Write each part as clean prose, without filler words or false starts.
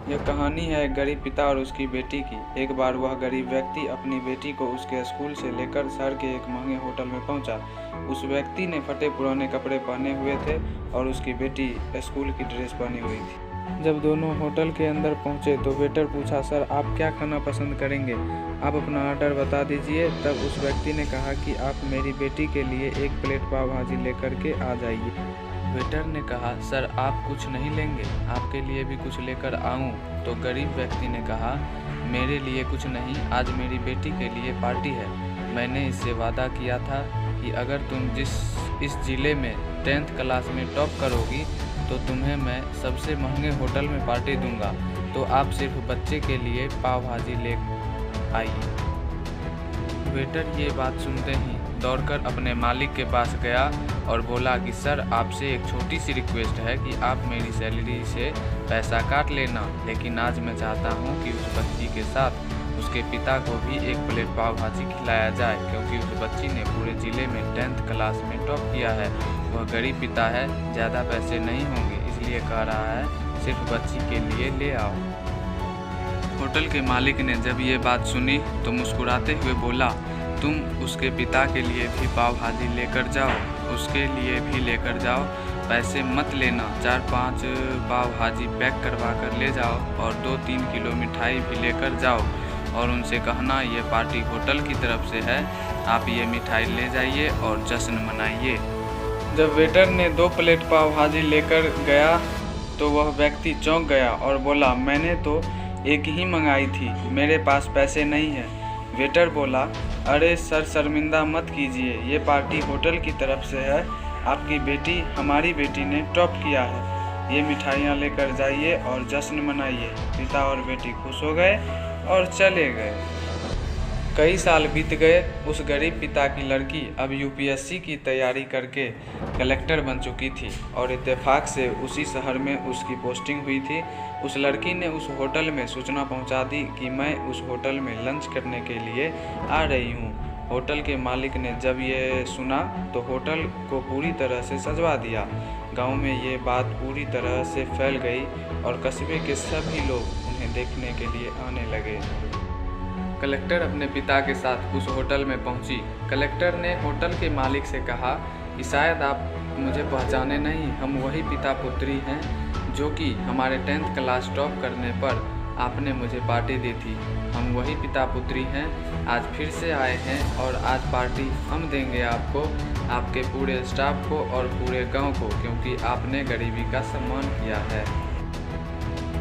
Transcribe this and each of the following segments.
यह कहानी है एक गरीब पिता और उसकी बेटी की। एक बार वह गरीब व्यक्ति अपनी बेटी को उसके स्कूल से लेकर शहर के एक महंगे होटल में पहुंचा। उस व्यक्ति ने फटे पुराने कपड़े पहने हुए थे और उसकी बेटी स्कूल की ड्रेस पहनी हुई थी। जब दोनों होटल के अंदर पहुंचे तो वेटर पूछा, सर आप क्या खाना पसंद करेंगे, आप अपना ऑर्डर बता दीजिए। तब उस व्यक्ति ने कहा कि आप मेरी बेटी के लिए एक प्लेट पाव भाजी लेकर के आ जाइए। वेटर ने कहा, सर आप कुछ नहीं लेंगे, आपके लिए भी कुछ लेकर आऊं? तो गरीब व्यक्ति ने कहा, मेरे लिए कुछ नहीं, आज मेरी बेटी के लिए पार्टी है। मैंने इससे वादा किया था कि अगर तुम इस जिले में 10th क्लास में टॉप करोगी तो तुम्हें मैं सबसे महंगे होटल में पार्टी दूंगा, तो आप सिर्फ बच्चे के लिए पाव भाजी ले आइए। वेटर ये बात सुनते ही दौड़कर अपने मालिक के पास गया और बोला कि सर आपसे एक छोटी सी रिक्वेस्ट है कि आप मेरी सैलरी से पैसा काट लेना, लेकिन आज मैं चाहता हूं कि उस बच्ची के साथ उसके पिता को भी एक प्लेट पाव भाजी खिलाया जाए, क्योंकि उस बच्ची ने पूरे ज़िले में 10th क्लास में टॉप किया है। वह गरीब पिता है, ज़्यादा पैसे नहीं होंगे, इसलिए कह रहा है सिर्फ बच्ची के लिए ले आओ। होटल के मालिक ने जब ये बात सुनी तो मुस्कुराते हुए बोला, तुम उसके पिता के लिए भी पाव भाजी लेकर जाओ, उसके लिए भी लेकर जाओ, पैसे मत लेना, 4-5 पाव भाजी पैक करवा कर ले जाओ और 2-3 किलो मिठाई भी लेकर जाओ और उनसे कहना ये पार्टी होटल की तरफ से है, आप ये मिठाई ले जाइए और जश्न मनाइए। जब वेटर ने 2 प्लेट पाव भाजी लेकर गया तो वह व्यक्ति चौंक गया और बोला, मैंने तो एक ही मंगाई थी, मेरे पास पैसे नहीं हैं। वेटर बोला, अरे सर शर्मिंदा मत कीजिए, ये पार्टी होटल की तरफ से है, आपकी बेटी हमारी बेटी ने टॉप किया है, ये मिठाइयाँ लेकर जाइए और जश्न मनाइए। पिता और बेटी खुश हो गए और चले गए। कई साल बीत गए। उस गरीब पिता की लड़की अब यूपीएससी की तैयारी करके कलेक्टर बन चुकी थी और इत्तेफाक से उसी शहर में उसकी पोस्टिंग हुई थी। उस लड़की ने उस होटल में सूचना पहुंचा दी कि मैं उस होटल में लंच करने के लिए आ रही हूं। होटल के मालिक ने जब ये सुना तो होटल को पूरी तरह से सजवा दिया। गांव में ये बात पूरी तरह से फैल गई और कस्बे के सभी लोग उन्हें देखने के लिए आने लगे। कलेक्टर अपने पिता के साथ उस होटल में पहुंची। कलेक्टर ने होटल के मालिक से कहा कि शायद आप मुझे पहचाने नहीं, हम वही पिता पुत्री हैं जो कि हमारे 10th क्लास टॉप करने पर आपने मुझे पार्टी दी थी। हम वही पिता पुत्री हैं, आज फिर से आए हैं और आज पार्टी हम देंगे आपको, आपके पूरे स्टाफ को और पूरे गांव को, क्योंकि आपने गरीबी का सम्मान किया है।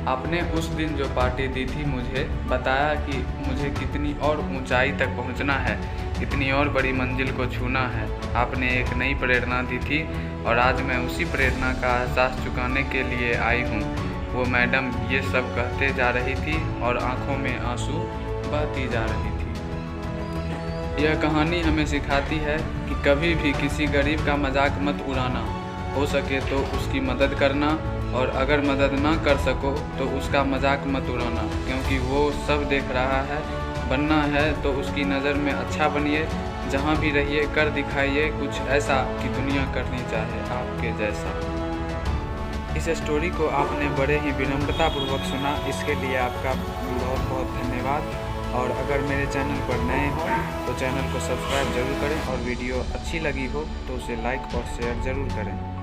आपने उस दिन जो पार्टी दी थी मुझे बताया कि मुझे कितनी और ऊंचाई तक पहुंचना है, कितनी और बड़ी मंजिल को छूना है। आपने एक नई प्रेरणा दी थी और आज मैं उसी प्रेरणा का एहसास चुकाने के लिए आई हूं। वो मैडम ये सब कहते जा रही थी और आंखों में आंसू बहती जा रही थी। यह कहानी हमें सिखाती है कि कभी भी किसी गरीब का मजाक मत उड़ाना, हो सके तो उसकी मदद करना और अगर मदद ना कर सको तो उसका मजाक मत उड़ाना, क्योंकि वो सब देख रहा है। बनना है तो उसकी नज़र में अच्छा बनिए, जहाँ भी रहिए कर दिखाइए कुछ ऐसा कि दुनिया करनी चाहे आपके जैसा। इस स्टोरी को आपने बड़े ही विनम्रतापूर्वक सुना, इसके लिए आपका बहुत बहुत धन्यवाद। और अगर मेरे चैनल पर नए हो तो चैनल को सब्सक्राइब जरूर करें और वीडियो अच्छी लगी हो तो उसे लाइक और शेयर ज़रूर करें।